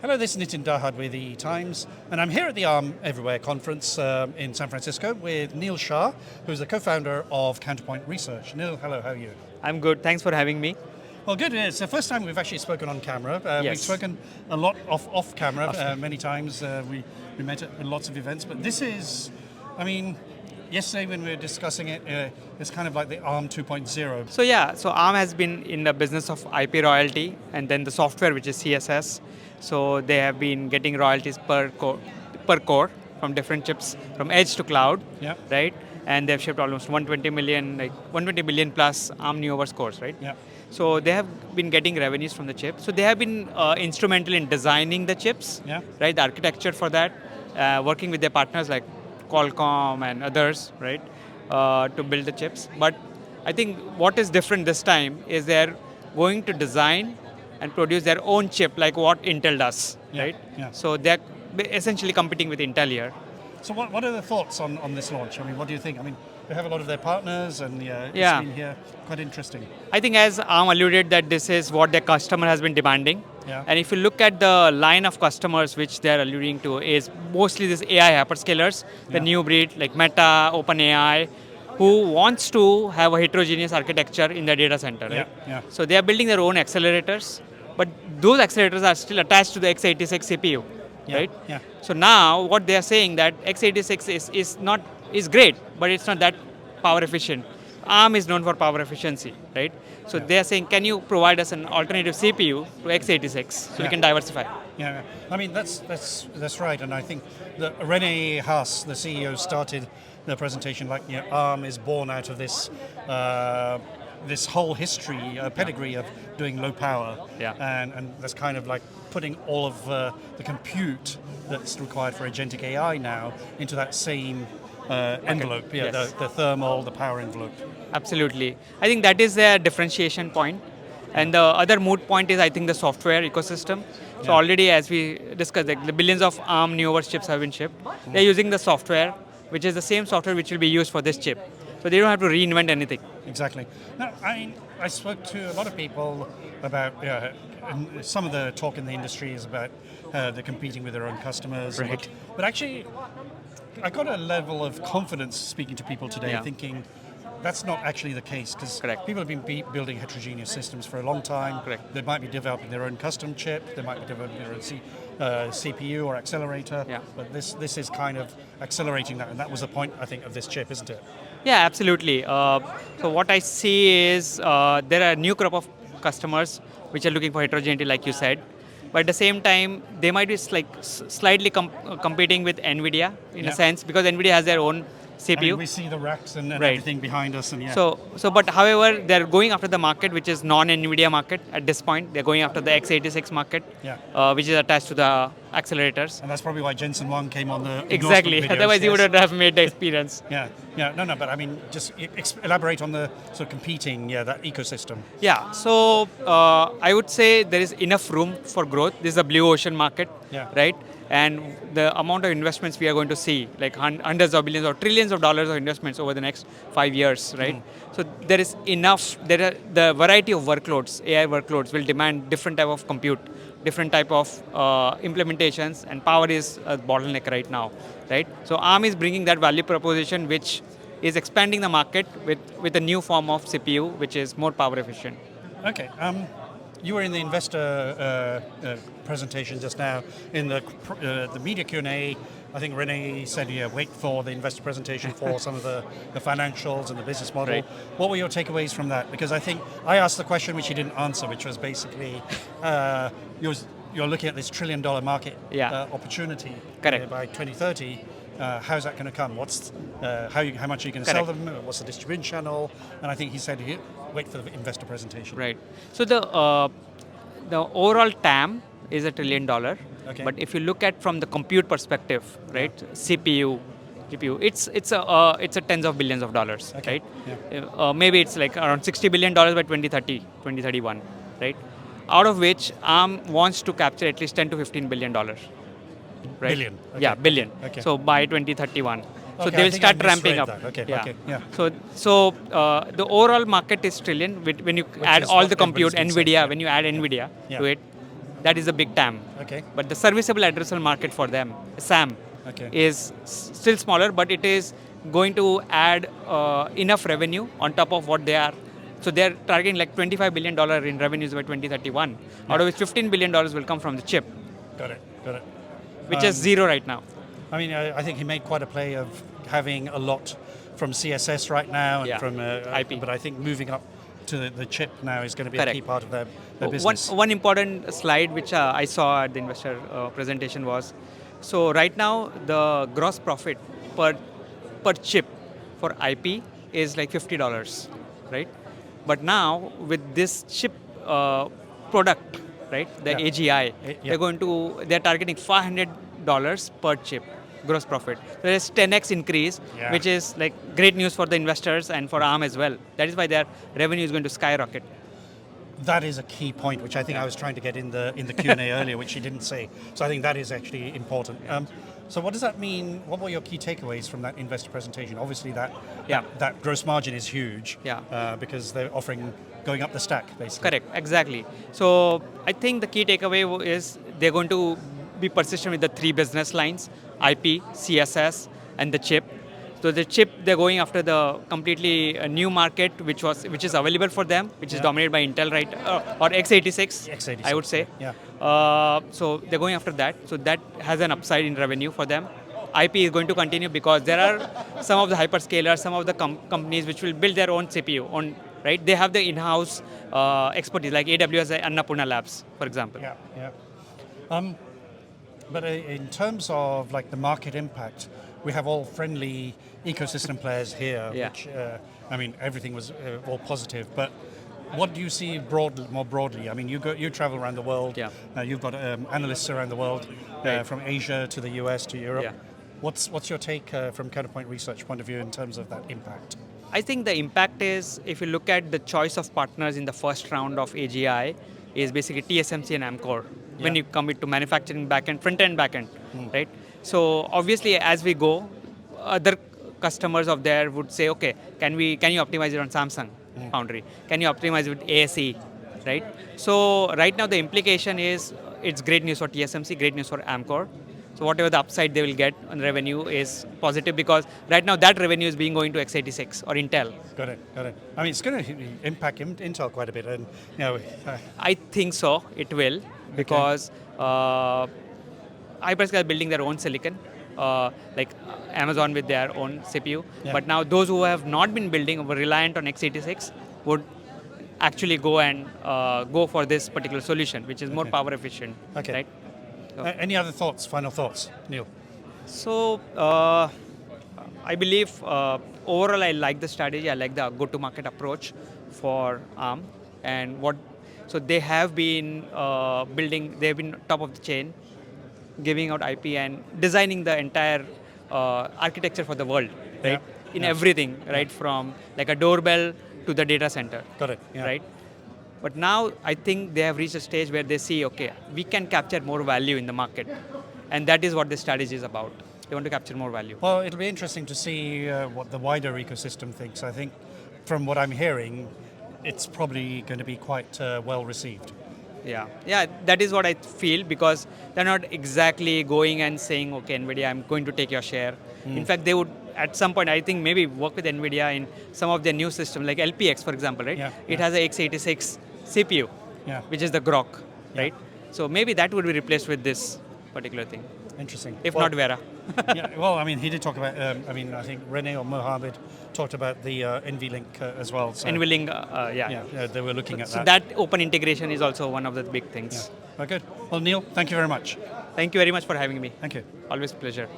Hello, this is Nitin Dahad with the Times, and I'm here at the Arm Everywhere conference in San Francisco with Neil Shah, who's the co-founder of Counterpoint Research. Neil, hello, how are you? I'm good. Thanks for having me. Well, good. It's the first time we've actually spoken on camera. Yes. We've spoken a lot off camera many times. We met at lots of events, but this is, yesterday when we were discussing it, it's kind of like the Arm 2.0. So Arm has been in the business of IP royalty and then the software, which is CSS. So they have been getting royalties per core from different chips, from edge to cloud, Yeah. right? And they've shipped almost 120 billion plus Arm Neoverse cores, right? Yeah. So they have been getting revenues from the chip. So they have been instrumental in designing the chips, Yeah. right? The architecture for that, working with their partners like Qualcomm and others, right, to build the chips. But I think what is different this time is they're going to design and produce their own chip like what Intel does, Yeah, right? yeah. So they're essentially competing with Intel here. So what are the thoughts on this launch? What do you think? They have a lot of their partners, and it's Yeah. been here quite interesting. I think as Arm alluded that this is what their customer has been demanding. Yeah. And if you look at the line of customers which they're alluding to is mostly this AI hyperscalers, the Yeah. new breed like Meta, OpenAI, who wants to have a heterogeneous architecture in their data center, right? Yeah. So they are building their own accelerators, but those accelerators are still attached to the x86 CPU, Yeah, right? yeah. So now what they are saying that x86 is great, but it's not that power efficient. ARM is known for power efficiency, right? So Yeah. they are saying, can you provide us an alternative CPU to x86 so we Yeah. can diversify? Yeah, that's right, and I think that Rene Haas, the CEO, started the presentation like ARM is born out of this this whole history, pedigree of doing low power, Yeah. and that's kind of like putting all of the compute that's required for agentic AI now into that same envelope, Yes. the thermal, the power envelope. Absolutely. I think that is their differentiation point. And the other moot point is, I think, the software ecosystem. So Yeah. already, as we discussed, like the billions of ARM Neoverse chips have been shipped. They're using the software, which is the same software which will be used for this chip. So they don't have to reinvent anything. Exactly. Now, I spoke to a lot of people about, and some of the talk in the industry is about they're competing with their own customers. Right. But actually, I got a level of confidence speaking to people today, Yeah. thinking that's not actually the case, because Correct. people have been building heterogeneous systems for a long time. Correct. They might be developing their own custom chip, they might be developing their own CPU or accelerator, Yeah. but this is kind of accelerating that, and that was the point, I think, of this chip, isn't it? Yeah, absolutely. So what I see is there are a new crop of customers which are looking for heterogeneity, like you said. But at the same time, they might be slightly competing with Nvidia in Yeah. a sense, because Nvidia has their own CPU. We see the racks and Right. everything behind us, and yeah. But however, they're going after the market which is non-Nvidia market at this point. They're going after the x86 market, Yeah. which is attached to the accelerators. And that's probably why Jensen Huang came on the Exactly. endorsement videos, Otherwise, you yes. wouldn't have made the experience. Yeah. No, but just elaborate on the sort of competing, that ecosystem. Yeah. So I would say there is enough room for growth. This is a blue ocean market, Yeah. right? And the amount of investments we are going to see, like hundreds of billions or trillions of dollars of investments over the next 5 years, right? So there is enough. The variety of workloads, AI workloads, will demand different type of compute, different type of implementations, and power is a bottleneck right now, right? So ARM is bringing that value proposition, which is expanding the market with a new form of CPU, which is more power efficient. Okay. You were in the investor presentation just now. In the media Q&A, I think Rene said, wait for the investor presentation for some of the financials and the business model. Right. What were your takeaways from that? Because I think I asked the question which he didn't answer, which was basically, you're looking at this $1 trillion market Yeah. opportunity Correct. by 2030. How's that going to come? How much are you going to sell Correct. them? What's the distribution channel? And I think he said, wait for the investor presentation. Right. So the overall TAM is $1 trillion. Okay. But if you look at from the compute perspective, right, CPU, GPU, it's a tens of billions of dollars, Okay. right? Yeah. Maybe it's like around $60 billion by 2030, 2031, right? Out of which ARM wants to capture at least $10 to $15 billion. Right? Billion. Okay. Yeah, billion. Okay. So by 2031. So Okay, they I will think I start ramping up. misread that. Okay, Yeah. okay, yeah. So the overall market is trillion. When you add is all what the compute, everybody's been saying, Nvidia, yeah. when you add Nvidia Yeah. to it, That is a big TAM. Okay. But the serviceable addressable market for them, SAM, Okay. is still smaller, but it is going to add enough revenue on top of what they are. So they're targeting like $25 billion in revenues by 2031, out of which $15 billion will come from the chip, Got it. Got it. which is zero right now. I mean, I think he made quite a play of having a lot from CSS right now and Yeah. from IP. But I think moving up to the chip now is going to be Correct. a key part of their business. One important slide which I saw at the investor presentation was, so right now the gross profit per chip for IP is like $50, right? But now with this chip product, right, the Yeah. AGI, Yeah. they're targeting $500 per chip gross profit. There is 10x increase, Yeah. which is like great news for the investors and for ARM as well. That is why their revenue is going to skyrocket. That is a key point, which I think I was trying to get in the Q&A earlier, which you didn't say. So I think that is actually important. So what does that mean? What were your key takeaways from that investor presentation? Obviously, that gross margin is huge. Yeah. Because they're offering going up the stack, basically. Correct, exactly. So I think the key takeaway is they're going to be persistent with the three business lines: IP, CSS, and the chip. So the chip, they're going after the completely new market, which is available for them, which is dominated by Intel, right, or x86, x86, I would say. Yeah. So they're going after that. So that has an upside in revenue for them. IP is going to continue because there are some of the hyperscalers, some of the companies which will build their own CPU, right? They have the in-house expertise, like AWS and Annapurna Labs, for example. Yeah, yeah. But in terms of like the market impact, we have all friendly ecosystem players here, Yeah. which, I mean, everything was all positive, but what do you see more broadly? I mean, you travel around the world. Yeah. You've got analysts around the world, Right. from Asia to the US to Europe. Yeah. What's your take from Counterpoint Research point of view in terms of that impact? I think the impact is, if you look at the choice of partners in the first round of AGI, is basically TSMC and Amkor. When Yeah. you commit to manufacturing backend, front-end, backend, right? So obviously, as we go, other customers of theirs would say, okay, can you optimize it on Samsung Foundry? Can you optimize it with ASE, right? So right now the implication is it's great news for TSMC, great news for Amkor. So whatever the upside they will get on revenue is positive, because right now that revenue is being going to x86 or Intel. Got it. I mean, it's going to impact Intel quite a bit, and I think so, it will, because hyperscalers are building their own silicon, like Amazon with their own CPU. Yeah. But now those who have not been building, were reliant on x86, would actually go and go for this particular solution, which is more power efficient. Okay. Right? So, any other thoughts? Final thoughts, Neil? So I believe overall I like the strategy. I like the go-to-market approach for ARM, and so they have been building. They have been top of the chain, giving out IP and designing the entire architecture for the world, right? Yeah. In Yeah. everything, right, from like a doorbell to the data center. Got it. Yeah. Right? But now I think they have reached a stage where they see, okay, we can capture more value in the market. And that is what this strategy is about. They want to capture more value. Well, it'll be interesting to see what the wider ecosystem thinks. I think from what I'm hearing, it's probably going to be quite well received. Yeah, that is what I feel, because they're not exactly going and saying, okay, Nvidia, I'm going to take your share. In fact, they would, at some point, I think maybe work with Nvidia in some of their new systems, like LPX, for example, right? Yeah, It yeah. has a x86 CPU, Yeah. which is the Grok, Yeah. right? So maybe that would be replaced with this particular thing, Interesting. if Well, not Vera. yeah, well, I mean, he did talk about, I think Rene or Mohammed talked about the NVLink as well. So, NVLink, yeah, they were looking at So that. that open integration is also one of the big things. Well, good. Well, Neil, thank you very much. Thank you very much for having me. Thank you. Always a pleasure.